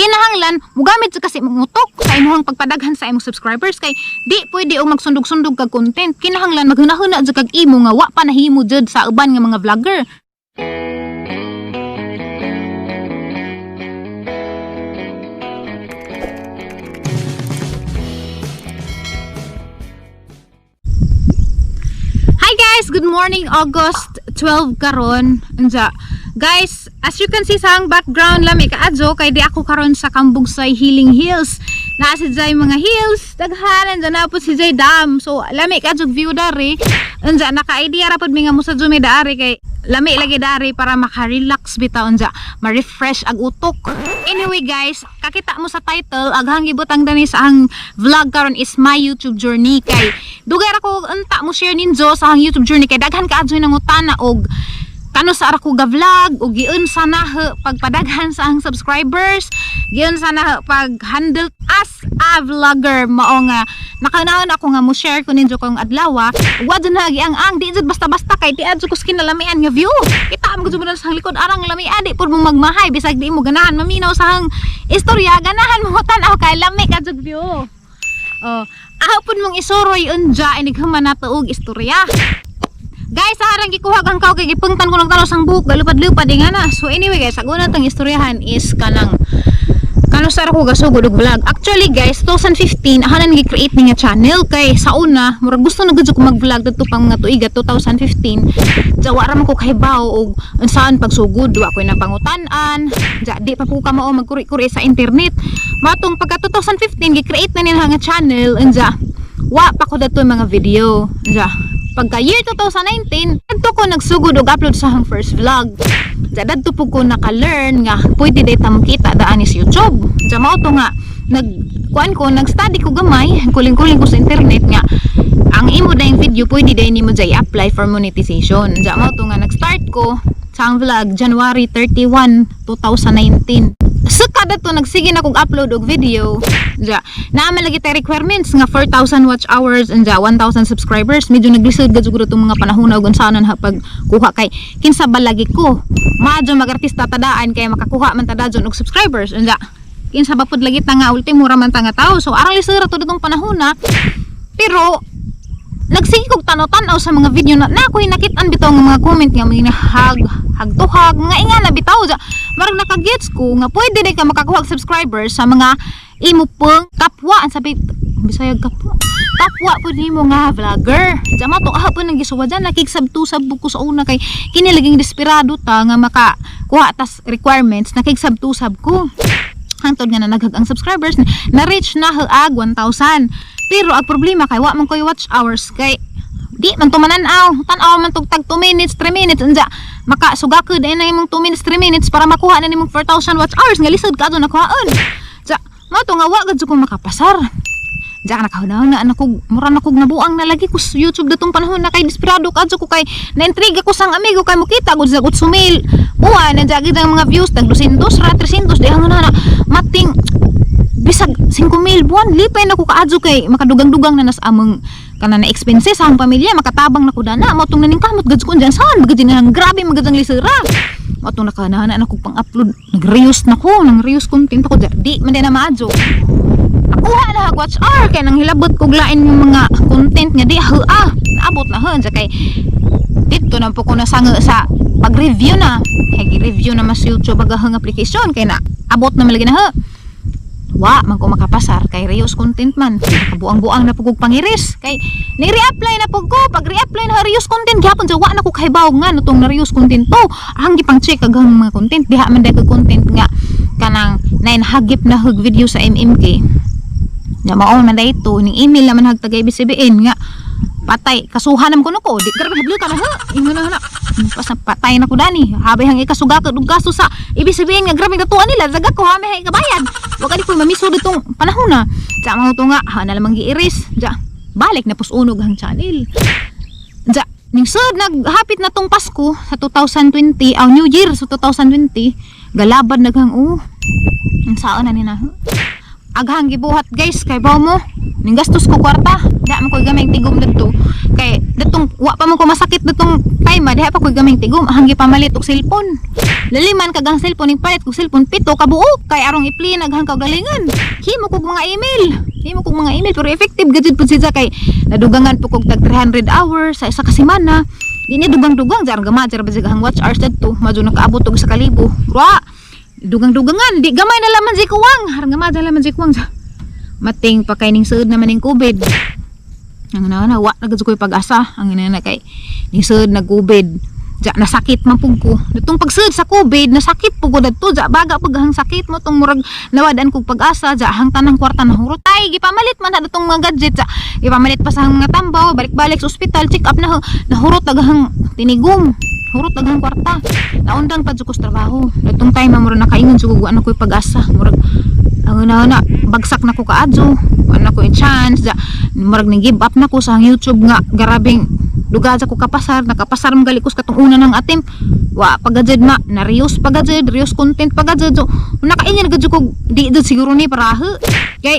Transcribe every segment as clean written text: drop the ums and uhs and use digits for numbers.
kinahanglan mugamit sa kasi mutok sa imong pagpadaghan sa imong subscribers kay di pwede og magsundog-sundog kag content. Kinahanglan maghuna-huna jud kag imo nga wa pa nahimo jud sa uban nga mga vlogger. Hi guys, good morning. August 12 karon. Unsa? Guys, as you can see sa ang background lami kaadto kay di ako karon sa Kambugsay Healing Hills. Naa si Jay mga hills, daghanan dyan na po si Jay Dam. So lami kaadto view dari. Unsa naka-idea ra pod mi nga mo sa Jumi dari kay lami lagi dari para maka-relax bitaw unsa, ma-refresh ag utok. Anyway guys, kakita mo sa title aghang gibutang dani sa ang vlog karon is my YouTube journey kay dugay ra ko unta mo share ninyo sa ang YouTube journey kay daghan kaadto nang utana og kano sa ara ko ga vlog o giun sana pagpadaghan sa ang subscribers, giun sana pag handle as a vlogger mao nga nakanahon ako nga mo share ko ninyo kung adlaw wa dun hagi ang di jud basta-basta kay di adto ko kinalamian nga view kita am gud sa likod arang lamian di pud mo magmahay bisag di mo ganahan maminaw sa ang istorya ganahan mo tan-aw kay lami ka jud view. Ahapon mong isuroy unja inig human nato og istorya. Guys, sarang gikuha kang kay gipungtan ko ng tanaw sang buhok galupad-lupad nga na. So anyway guys, ang una tang istoryahan is kano sa ako gasugod og vlog. Actually guys, 2015 hanan gi-create ni nga channel kay sa una murag gusto na gud ko mag-vlog dito pang mga tuiga 2015. Jawa ra man ko kahibaw og unsaan pagsugod, wa ko na pangutan-an. Ja di pa ko ka mao magkuri-kuri sa internet. Matong pagka 2015 gi-create na ni nga channel unja. Wa pa ko dato mga video. Ja pagka year 2019, dito ko nagsugod og upload sa hang first vlog. Dito po ko naka-learn nga pwede data mo kita daan is YouTube. Diyan mo ito nga, nag-study ko gamay, kuling-kuling ko sa internet nga, ang imo na yung video pwede dahil mo dyan i-apply for monetization. Diyan mo ito nga, nag-start ko sa ang vlog January 31, 2019. Saka dato nagsige na kong upload og video. Ja, naman lagi tay requirements nga 4,000 watch hours and 1,000 subscribers. Medyo naglisod gud siguro tong mga panahon ug unsanan ha pagkuha kay kinsa balagi ko. Madyo mag-artista tadaan kay makakuha man tadadon og subscribers. Ja, kinsa ba pud lagi ta nga ultimo ra man ta nga tawo. So arang lisod ra to ditong panahon na. Pero nagsige kog tanaw-tanaw sa mga video na ako'y nakit-an bitaw nga mga comment nga mga hag-tuhag mga ingana bitaw ja marag nakagets ko nga pwede din ka makakuha subscribers sa mga imo pong kapwa ang sabi Bisaya kapwa pud nimo nga vlogger jama to ahapon nang gisuwa dyan nakigsabtusab ko sa una kay kini laging desperado ta nga makakuha tas requirements nakigsabtusab ko hangtod nga na naghag ang subscribers na reach na haag 1,000. Pero ang problema kay wa man koy watch hours kay di man tumanan-aw tan-aw man tug tag 2 minutes 3 minutes unja makasugakod ay na imong 2 minutes 3 minutes para makuha na nimong 4,000 watch hours nga lisod ka adto nakuhaon ja mo to nga wa gud ko makapasar ja nakahunahon na anak ko mura na kog nabuang na lagi ko sa YouTube datong panahon na kay desperado kadto ko kay naintriga ko sang amigo kay mukita gud sa gud sumil buwan na jagid ang mga views tag 200 ra 300 di hangon na mating bisag 5,000 buwan lipay na ko kaadto kay makadugang-dugang na nas among kana na expenses sa ang pamilya makatabang na ko dana mo tong naning kamot gud ko diyan saan magid nang grabe magad lisira mo tong nakanahan na ko pang-upload nag-reuse na ko nang reuse content ko di man din na maadto nakuha na watch hour kay nang hilabot kog lain yung mga content nga di naabot na hon sa kay dito na po ko nasanga sa pag-review na kay review na mas YouTube agahang application kay na abot na malagi na wa man ko makapasar kay reuse content man kabuang-buang na pugog pangiris kay ni-reapply na pug ko pag reapply na reuse content gyapon sa wa na ko kahibaw nga nutong na reuse content to ang gipang check agang mga content diha man dai content nga kanang nain hagip na hug video sa MMK nya mao man dai to ning email naman hag tagay BCBN nga patay kasuhanam ko nako di grabe hadlo ka na ha ingon na pas patay na ko dani habay hang ikasuga og gasto sa ibig sabihin nga grabe katuan nila daga ko ha may kabayad wa kani ko mamiso ditong panahon na ja mao to nga ha na lamang giiris ja balik na pusunog ang channel ja ning sud naghapit na tong Pasko sa 2020 New Year sa 2020 galabad naghang ang saon na ni na aghang gibuhat guys kay bawo mo ning gastos ko kwarta da man koy gamay tigom dito kay datong wa pa man ko masakit datong time diha pa koy gamay tigom hanggi pamalit og cellphone. Laliman kagang cellphone ning palit kog cellphone pito ka buok kay arong i-play naghang kagalingan. Himo kog mga email pero effective gajud pud siya kay nadugangan po kog tag 300 hours sa isa ka semana. Di niya dugang-dugang jar gamajer ba siya hang watch hours dito madyo nakaabot og 1,000. Ra dugang-dugangan di gamay na laman si kuwang har gamay na laman si kuwang mating pa kay ning suod naman ning COVID. Ang na wa na koy pag-asa ang ina kay ning suod nag COVID. Ja nasakit man pug ko. Ditong pagsuod sa COVID nasakit pug ko dadto ja baga pug hang sakit mo tong murag nawadan kog pag-asa ja hang tanang kwarta nahurot ay gipamalit man na datong mga gadget ja gipamalit pa sa mga tambaw balik-balik sa ospital check up na nahurot daghang tinigom. Hurot daghang kwarta. Naundang pa jud ko sa trabaho. Datong time murag nakaingon jud ko ano koy pag-asa. Murag ang na bagsak na ko kaadyo. Ano ko chance ja murag ning give up na ko sa YouTube nga garabing dugay sa ko kapasar nakapasar magali ko sa katong una nang attempt. Wa pagajud na reuse pagajud reuse content pagajud. So nakaingon gajud ko di jud siguro ni parahe. Kay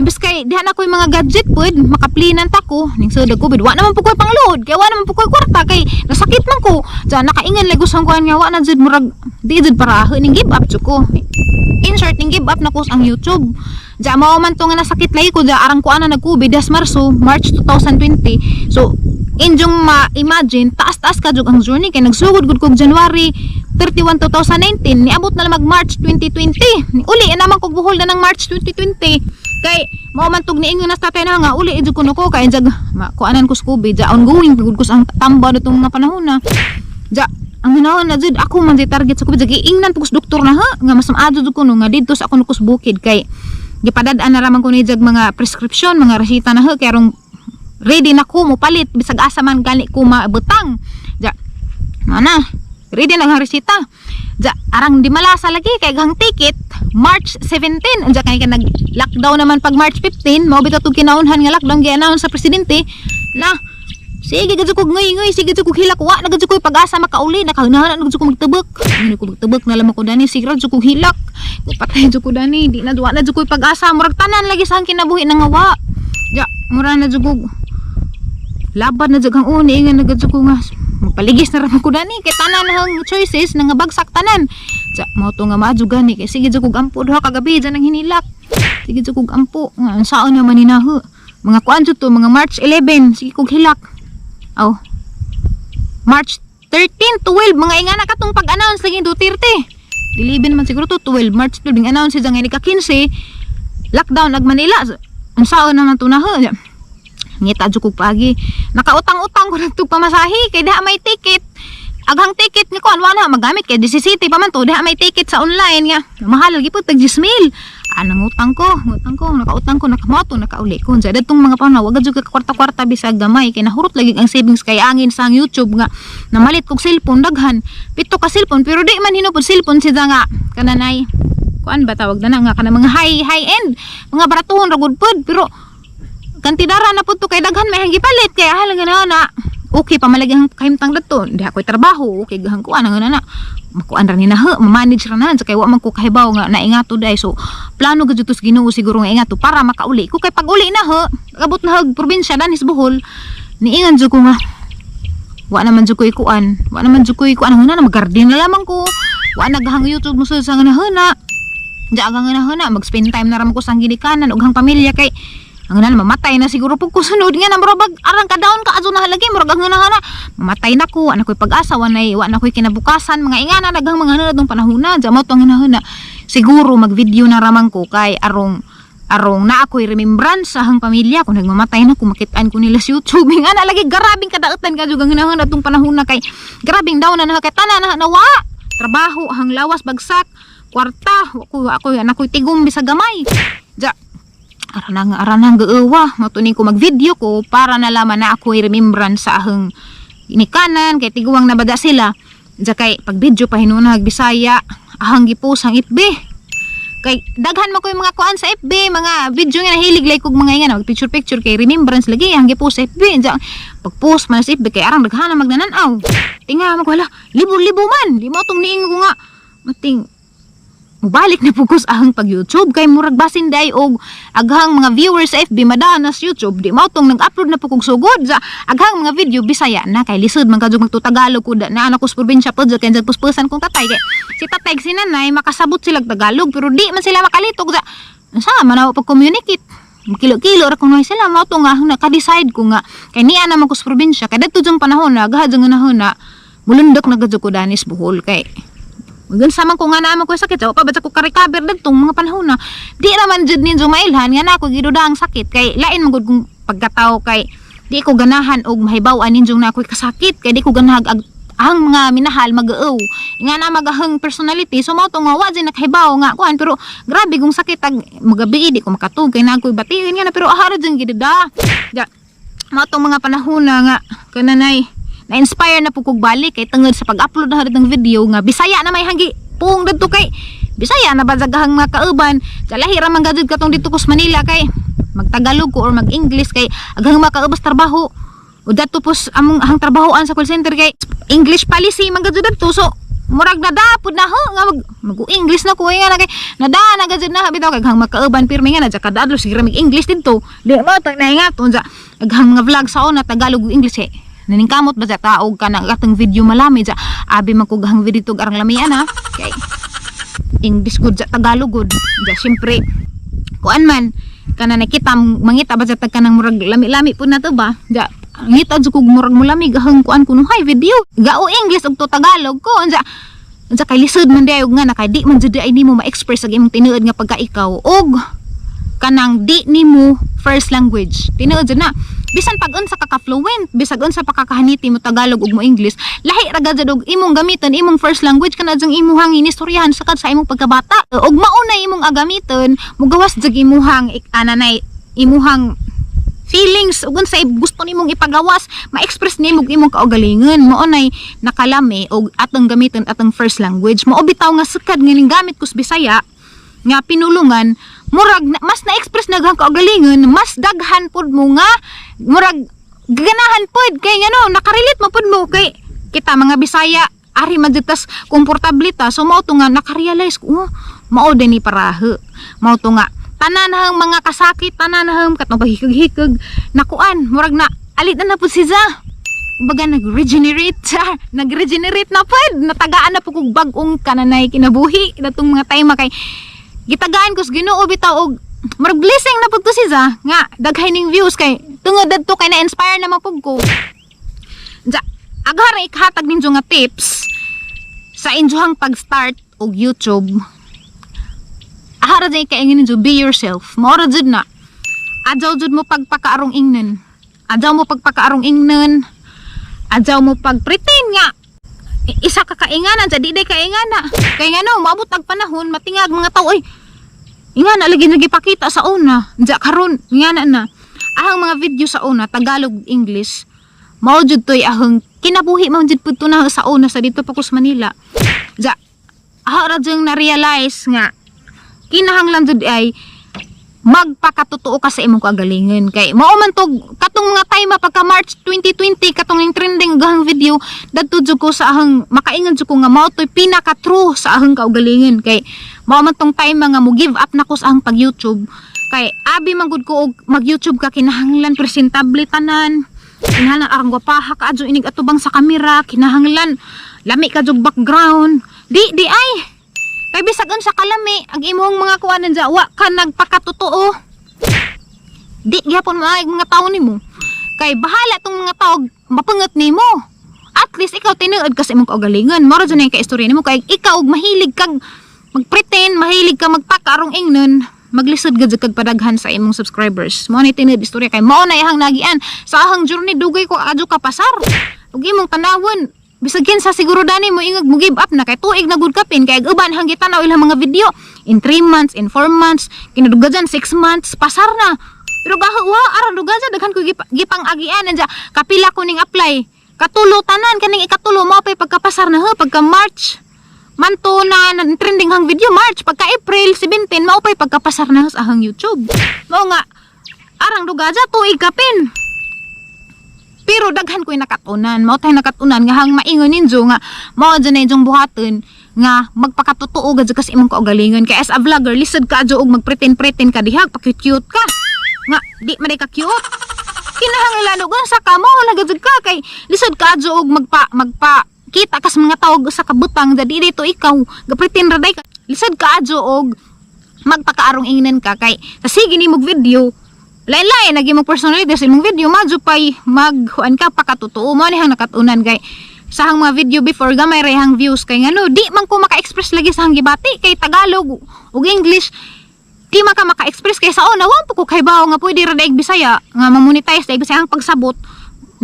imbes kay diha na koy mga gadget pud makaplinan ta ko ning suod COVID wa naman pud koy pangload kay wa naman pud koy kwarta kay nasakit man ko ja nakaingan legos ang kuan nga wa na jud murag di jud parahe ning give up jud ko insert ning give up na ko ang YouTube ja mao man to nga nasakit lay ko ja arang ko ana nag COVID das March 2020 so injong ma-imagine taas-taas ka jud ang journey kay nagsugod gud kog January 31, 2019 niabot na lang mag March 2020 uli naman kog buhol na ng March 2020 kay mao man tug niingon na tatay na nga uli id ko no ko kay jag kuanan ko sa COVID ja ongoing gud ko sa tamba ditong mga panahon na ja ang hinahon na jud ako man di target sa COVID jag ingnan pug doktor na ha nga mas maadto jud ko no nga didto sa ako kus bukid kay gipadad-an na raman ko ni jag mga prescription mga resita na ha kay arong ready na ko mo palit bisag asa man gani ko mabutang ja mana ready na ang resita ja arang di malasa lagi kay gang ticket March 17 anja kay nag lockdown naman pag March 15 mao bitaw tug kinaunhan nga lockdown gi-announce sa presidente na sige gid ko ngoy sige gid ko hilak wa na gid ko pag-asa makauli nakahanahan na gid ko magtubok ngini ko magtubok na lamang ko dani siguro jud ko hilak patay jud ko dani di na duwa na jud ko pag-asa murag tanan lagi sa kinabuhi nang wa ja mura na jud ko laban na jud ang uni nga na jud ko nga mapaligis na ra ko dani kay tanan hang choices nga bagsak tanan ja mao to nga maadyo gani kay sige jud ko ampo duha ka gabi jan nang hinilak sige jud ko ampo nga saon naman hinahu mga kuan jud to mga March 11 sige kog hilak oh March 13 12 mga ingana katong pag-announce lagi Duterte dilibin man siguro to 12 March 12 ding announce siya nga ika 15 lockdown ag Manila ang saon naman to na ha ngita jud kog pagi nakautang-utang ko nagtug pamasahe kay diha may ticket aghang ticket ni kuan wala magamit kay 17 pa man to diha may ticket sa online nga mahal lagi pud tag 10,000 anang utang ko nakautang ko nakamoto nakauli ko unsa dadtong mga panahon wag jud ka kwarta-kwarta bisag gamay kay nahurot lagi ang savings kay angin sa YouTube nga namalit kog cellphone daghan pito ka cellphone pero di man hinupod cellphone siya nga kananay kuan ba tawag na nga kana mga high end mga baratuhon ra gud pud pero kantidara na pud to kay daghan may hanggi palit kay halang na okay pamalagi ang kahimtang dato di ako'y trabaho okay gahang kuan nga na makuan ra ni na ha manage ra na kay wa man ko kahibaw nga naingato day so plano gud to sa Ginoo siguro nga ingato para makauli ko kay pag uli na ha abot na hag probinsya danis Bohol niingan jud ko nga wa naman jud ko ikuan nga na mag-garden na lamang ko wa naghang YouTube mo sa ngana ja nga ngana mag-spend time na ram ko sa ginikanan ug hang pamilya kay ang na mamatay na siguro pag kusunod nga na murag arang ka down ka azo na halagi murag ang na mamatay na ko ana koy pag-asa wa na koy kinabukasan mga ingana daghang mga hanad ng panahon na jamo to nga siguro mag-video na ramang ko kay arong na ako'y remembrance sa hang pamilya kung nagmamatay na kung makitaan ko nila sa YouTube nga na lagi garabing kadaotan ka jud ang hinahon atong panahon na kay grabing daw na kay tanan na wa trabaho hang lawas bagsak kwarta ako anak ko'y tigom bisag gamay ja aranang geuwa matuning ko mag-video ko para nalaman na ako'y remembrance sa ahang inikanan kay tiguang nabaga sila ja kay pag video pa hinunag Bisaya ahang gipost ang FB kay daghan mo ko yung mga kuan sa FB mga video nga nahilig like kog mga nga mag picture kay remembrance lagi ang gipost sa FB ja pag post man sa FB kay arang daghan na magnananaw tinga mo ko hala libo-libo man di mo tong niingon ko nga mating mubalik na pugos ahang pag YouTube kay murag basin day og aghang mga viewers sa FB madanas YouTube di mao tong nag-upload na pugog sugod sa aghang mga video Bisaya na kay lisod man kadug magtutagalog ko na anak ko sa probinsya pod kay puspusan kong tatay kay si tatay si nanay makasabot sila Tagalog pero di man sila makalitog sa sa man pag communicate kilo-kilo ra kuno sila mao to nga naka-decide ko nga kay niya naman ko sa probinsya kay dadto jung panahon na gahadjong nahon na mulundok na gadyo ko danis Bohol kay gan sama ko nga naman ko sakit o pa ba ko ka-recover dagtong mga panahon na di naman jud ninyo mailhan nga na ako gidudahang sakit kay lain magud kong pagkatao kay di ko ganahan og mahibaw-an ninyo na ako'y kasakit kay di ko ganahag ang mga minahal mag-uaw nga na magahang personality so mao to nga wa jud nakahibaw nga kuan pero grabe kong sakit ag magabi di ko makatug kay na ako'y batiin nga na pero ahara jud gidada ja mao tong mga panahon na nga kananay na-inspire na po kong balik kay tungod sa pag-upload na harit ng video nga Bisaya na may hanggi pung dito kay Bisaya na bazagahang mga kauban kalahira man gadud katong dito ko sa Manila kay magtagalog ko or mag-English kay aghang mga kaubas trabaho o dato po among ahang trabahoan sa call center kay English policy man gadud dito so murag nadapod na ho nga mag-English na ko nga na kay nadaan na gadud na bitaw kay aghang mga kauban pirmi nga na kada adlaw sige mag-English dito di mo tag naingat unsa aghang mga vlog sa una Tagalog ug English eh naningkamot ba sa taog ka ng katong video malami sa abi magkugahang video tog arang lamian ha kay English good sa Tagalog good ja syempre kuan man kana nakita mangita ba sa tag kanang murag lami-lami pud na to ba ja ngita jud kog murag mulami gahang kuan kuno hay video gao English ug to Tagalog ko unsa kay lisod man day og nga nakay di man jud ay nimo ma-express ang imong tinuod nga pagka ikaw og kanang di nimo first language tinuod jud na bisan pag unsa ka fluent bisag unsa pa kakahaniti mo Tagalog ug mo English lahi ra gad og imong gamiton imong first language kana jung imuhang inistoryahan sakad sa imong pagkabata ug mauna imong agamiton mugawas jud imuhang ananay imuhang feelings ug unsa gusto nimong ipagawas ma-express nimo imong kaugalingon mao nay nakalami og atong gamiton atong first language mao bitaw nga sakad nga ning gamit kus Bisaya nga pinulungan murag mas na-express naghang kaugalingon mas daghan pud mo nga murag ganahan pud kay ngano nakarelate mo pud mo kay kita mga Bisaya ari madjutas komportable ta so mao to nga nakarealize ko mao din ni parahe mao to nga tananahang mga kasakit tananahang katong paghikag-hikag nakuan murag na alit na pud siya baga nag-regenerate na pud natagaan na pud kog bag-ong kananay kinabuhi datong mga time kay gitagaan ko sa Ginoo bitaw og marag blessing na pud to siya nga daghay ning views kay tungod adto kay na-inspire na mapug ko ja aghara ikhatag ninyo nga tips sa injuhang pag-start og YouTube ahara jay kay ninyo be yourself mao ra jud na adjaw jud mo pagpakaarong ingnon adjaw mo pagpretend nga isa ka kainganan sa di day kaingana kay ngano maabot ang panahon matingag mga tao oy ingana lagi nagipakita sa una ja karon ingana na ahang mga video sa una Tagalog English mao jud toy ahang kinabuhi mao jud pud na sa una sa dito pa ko sa Manila ja ahara jung na realize nga kinahanglan jud ay magpakatotoo ka sa imong kagalingon kay mao man to katong mga time pagka March 2020 katong ning trending gahang video dadto jud ko sa ahang makaingon jud ko nga mao toy pinaka true sa ahang kaugalingon kay mao man tong time nga mo give up na ko sa ahang pag YouTube kay abi man gud ko og mag YouTube ka kinahanglan presentable tanan kinahanglan arang gwapaha ka adto inig atubang sa kamera kinahanglan lami ka jud background di ay kay bisag unsa kalami ang imong mga kuanan ja wa ka nagpakatotoo di gyapon maayog mga tawo nimo kay bahala tong mga tawo mapangat nimo at least ikaw tinuod ka sa imong kaugalingon mao ra jud ka istorya nimo kay ikaw og mahilig kag magpretend mahilig ka magpakarong ingnon maglisod gud kag padaghan sa imong subscribers mao ni tinuod istorya kay mao na ihang nagian sa ahang journey dugay ko adto ka pasar ug imong tanawon bisag kinsa siguro dani mo ingag mo give up na kay tuig na gud kapin kay uban hang gitanaw ilang mga video in 3 months in 4 months kinadugajan 6 months pasar na pero gawa aran dugajan daghan ko gipang agian anja kapila ko ning apply katulo tanan kaning ikatulo mao pay pagkapasar na pagka March manto na trending hang video March pagka April 17 mao pay pagkapasar na sa hang YouTube mao nga arang dugaja tuig kapin pero daghan ko'y nakatunan mao tay nakatunan nga hang maingon ninyo nga mao dyan na yung buhaton nga magpakatotoo gad sa imong kaugalingon. Kay as a vlogger lisod ka adyo og magpretend ka diha, pa-cute ka nga di man ka cute. Kinahanglan og sa ka mo lagad ka kay lisod ka adyo og magpa kita kas mga tawag sa kabutang jadi dito ikaw gapretend ra day ka. Lisod ka adyo og magpakaarong ingnan ka kay sa sige ni mog video lain-lain nagi mong personality sa imong video madyo pay maghuan ka pakatotoo mo ni hang nakatunan kay sa hang mga video before gamay ra hang views kay ngano di man ko maka-express lagi sa hang gibati kay Tagalog ug English di man ka maka-express kay sa una wa po ko kay bawo nga pwede ra daig Bisaya nga ma-monetize daig Bisaya hang pagsabot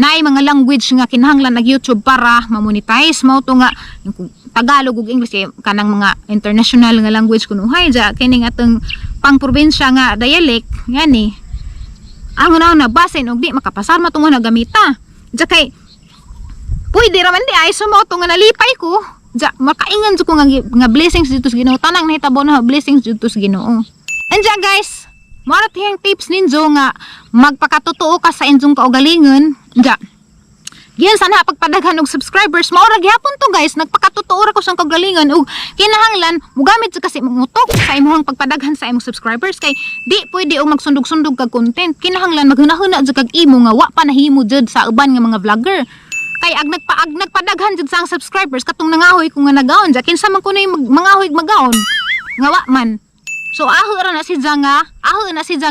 naay mga language nga kinahanglan nag YouTube para ma-monetize mao to nga Tagalog ug English kay kanang mga international nga language kuno hay ja kini nga atong pang probinsya nga dialect ngani ang una basin og di makapasar matungo na gamita ja kay pwede raman di ay sumoto nga nalipay ko ja makaingan jud ko nga blessings dito sa Ginoo tanang nahitabo na blessings dito sa Ginoo. Anja guys mao tiyang tips ninyo nga magpakatotoo ka sa inyong kaugalingon ja yan sana pagpadaghan og subscribers mao ra gyapon to guys nagpakatotoo ra ko sa kaugalingon ug kinahanglan mugamit jud kasi mong utok sa imong pagpadaghan sa imong subscribers kay di pwede og magsundog-sundog kag content kinahanglan maghunahuna jud kag imo nga wa pa nahimo jud sa uban nga mga vlogger kay ag nagpadaghan jud sa ang subscribers katong nangahoy ko nga nagaon ja kinsa man kuno mangahoy magaon nga wa man. So aho na si Janga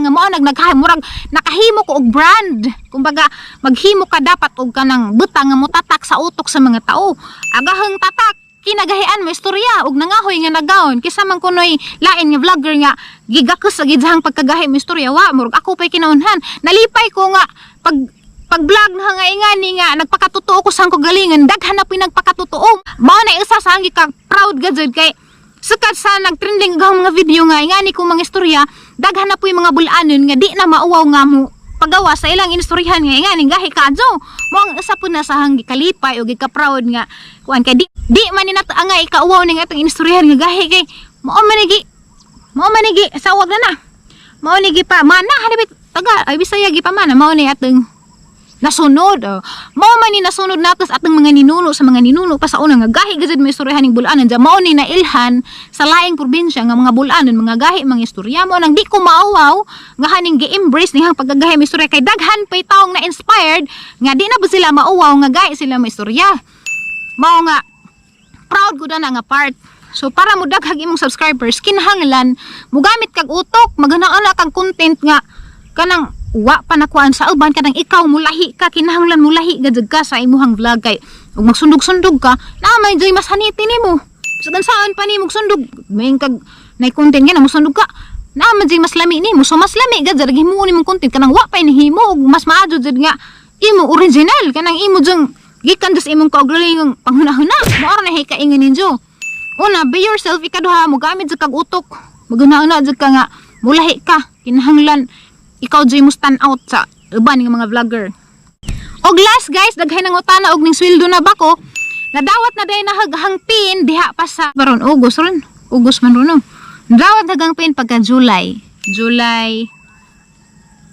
mao murag nakahimo ko og brand. Kumbaga maghimo ka dapat og kanang butang nga motatak sa utok sa mga tao. Agahang tatak kinagahian mo istorya og nangahoy nga nagaon kisa man kunoy lain nga vlogger nga gigakus sa gidhang pagkagahi mo istorya wa murag ako pay kinaunhan. Nalipay ko nga pag-vlog na nga ingani nga nagpakatotoo ko sa kaugalingon daghan na pinagpakatotoo. Mao na isa sa ang ka proud gajud kay sukat sa nagtrending ang mga video nga ingani kong mga istorya daghan na po yung mga bulanon nga di na mauwaw nga mo pagawa sa ilang istoryahan nga ingani gahi kadyo mo ang isa po na sa hang gikalipay o gika-proud nga kuan kay di man ni nato nga ikauwaw ning atong istoryahan nga gahi kay mao manigi sa wag na mao ni gi pa mana hanibit taga ay Bisaya gi pa mana mao ni atong nasunod mao man ni nasunod natos atong mga ninuno sa mga ninuno pa sa una nga gahi gajud mo istoryahan ning bulanon ja mao ni nailhan sa laing probinsya nga mga bulanon mga gahi mga istorya mo nang di ko maawaw nga haning gi-embrace nihang pagkagahi mo istorya kay daghan pay taong na inspired nga di na ba sila maawaw nga gahi sila mo istorya mao nga proud ko na nga part. So para mo daghag imong subscribers kinahanglan mogamit kag utok magana-ana kag content nga kanang wa pa nakuan sa uban kanang ikaw mulahi ka kinahanglan mulahi gajud ka sa imuhang vlog kay ug magsundog-sundog ka na may joy mas haniti nimo bisan saan pa nimo sundog may kag nay content nga mo sundog ka na may joy mas lami nimo so mas lami gajud himo nimong content kanang wa pa nihimo ug mas maadyo jud nga imo original kanang imo jung gikan dus imong kaugalingong panghunahuna mao ra na hikaingon ninyo una be yourself ikaduha mo gamit jud kag utok maguna-una jud ka nga mulahi ka kinahanglan ikaw jay mo stand out sa uban ng mga vlogger. Og last guys, daghay nang utana og ning sweldo na bako. Nadawat na day nahaghang pin diha pa sa baron August man ron. Nadawat nagang pin pagka July.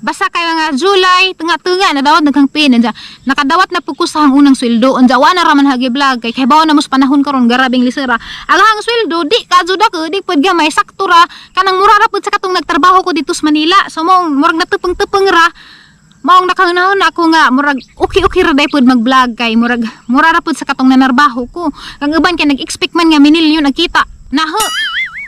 Basta kay mga July, tunga-tunga nadawat naghang pin. Nakadawat na pud ko sa hang unang sweldo. Anja wa na raman hagi vlog kay bawo na mos panahon karon garabing lisera. Aghang sweldo di kajuda ko di pud gamay sakto ra kanang mura ra pud sa katong nagtrabaho ko dito sa Manila. So murag natupeng-tupeng ra. Maong nakahunahon ako nga murag okay ra day pud mag-vlog kay murag mura ra pud sa katong nanarbaho ko. Kang uban kay nag-expect man nga minilyon nakita. Naho.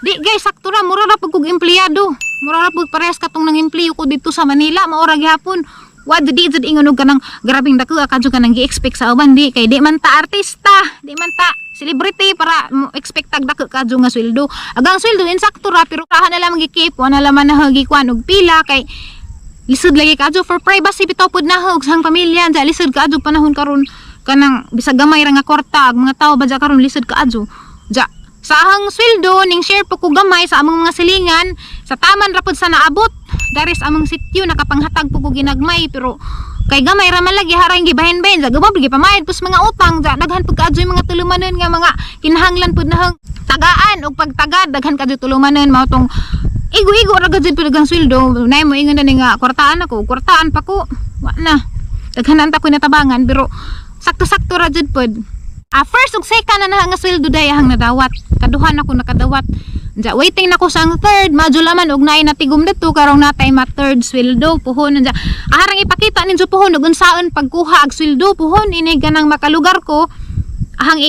Di guys sakto ra mura ra pud kog empleyado. Mura ra pud parehas katong nang empleyo ko dito sa Manila maura gyapon. Wa di jud ingon og kanang grabing dako kadyo kanang gi-expect sa uban di kay di man ta artista, di man ta celebrity para expect tag dako kadyo nga sweldo. Agang sweldo insakto ra pero kaha na lang gi-keep wala laman na hagi kwan og pila kay lisod lagi kadyo for privacy bitaw pud na og sang pamilya ja lisod kadyo panahon karon kanang bisag gamay ra nga kwarta ag mga tawo ba ja karon lisod kadyo ja sa ahang sweldo ning share po ko gamay sa among mga silingan sa taman ra pud sa naabot daris among sityo nakapanghatag po ko ginagmay pero kay gamay ra man lagi harang gibahin-bahin sa gubab gi pamayad pus mga utang ja daghan pud kadyo mga tulumanon nga mga kinahanglan pud nahang tagaan og pagtagad daghan kadyo tulumanon mao tong igo-igo ra gajud pud ang sweldo nay mo ingon na nga kwartaan pa ko wa na daghanan ta ko natabangan pero sakto-sakto ra jud pud. First ug second na nga sweldo day hang nadawat ikaduhan ako nakadawat. Anja waiting nako sang third, madulaman og naay natigom dito karong natay ma third sweldo puhon anja. Aharang ipakita ninyo puhon og unsaon pagkuha ag sweldo puhon ini ganang makalugar ko. Ahang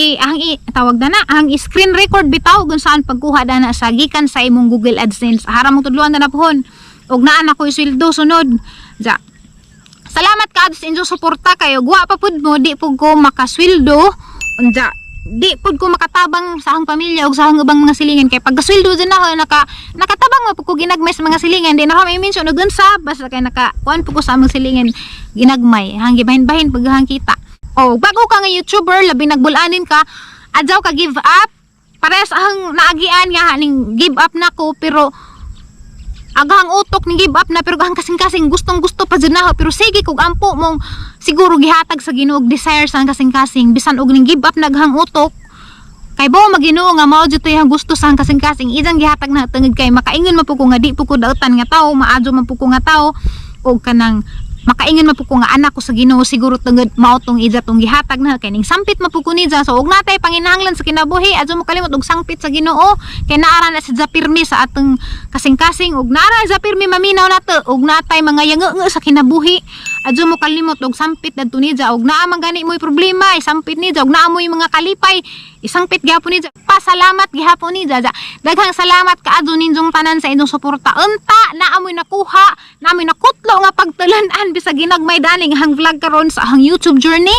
tawag na ahang screen record bitaw kung saan pagkuha dana sa gikan sa imong Google AdSense. Aharang mo tudluan na puhon og naa na ko sweldo sunod. Ja. Salamat ka sa inyong suporta kayo. Guwa pa pud mo di pud ko makasweldo. Unja di pud ko makatabang sa akong pamilya ug sa akong ubang mga silingan kay pagkasweldo din ako nakatabang mo pud ko ginagmay sa mga silingan di na ako may mention og unsa basta kay kuan pud ko sa among silingan ginagmay hang gibahin-bahin pag hang kita. Oh, bago ka nga YouTuber, labi nagbulanin ka, adjaw ka give up. Parehas ang naagian nga ning give up nako pero agang utok ni give up na pero ang kasing-kasing gustong-gusto pa jud na pero sige kog ampo mong siguro gihatag sa Ginoo og desire sa kasing-kasing bisan og ning give up naghang utok. Kay bo Ginoo nga mao jud tay gusto sa kasing-kasing idang gihatag na tungod kay makaingon man po ko nga di po ko dautan nga tawo, maadyo man po ko nga tawo og kanang makaingon man po ko nga anak ko sa Ginoo siguro tungod mao tong ija tong gihatag na kay ning sampit man po ko ni so og natay panginahanglan sa kinabuhi adto mo kalimot og sampit sa Ginoo kay naara na sa pirmi sa atong kasing-kasing og naara sa pirmi maminaw nato og natay mga yango sa kinabuhi adto mo kalimot og sampit adto ni og naa man gani mo'y problema isampit ni og naa mo'y mga kalipay isangpit gyapon ni pasalamat gihapon ni daghang salamat kaadto ninyong tanan sa inyong suporta unta naa mo'y nakuha namoy nakutlo nga pagtulan-an bisa ginagmay daning hang vlog karon sa hang YouTube journey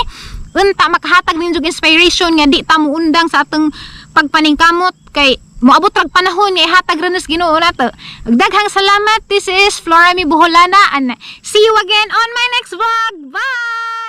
unta makahatag ninyo inspiration nga di ta mo undang sa atong pagpaningkamot kay moabot rag panahon nga ihatag ra nas Ginoo nato daghang salamat. This is Florame Boholana and see you again on my next vlog. Bye.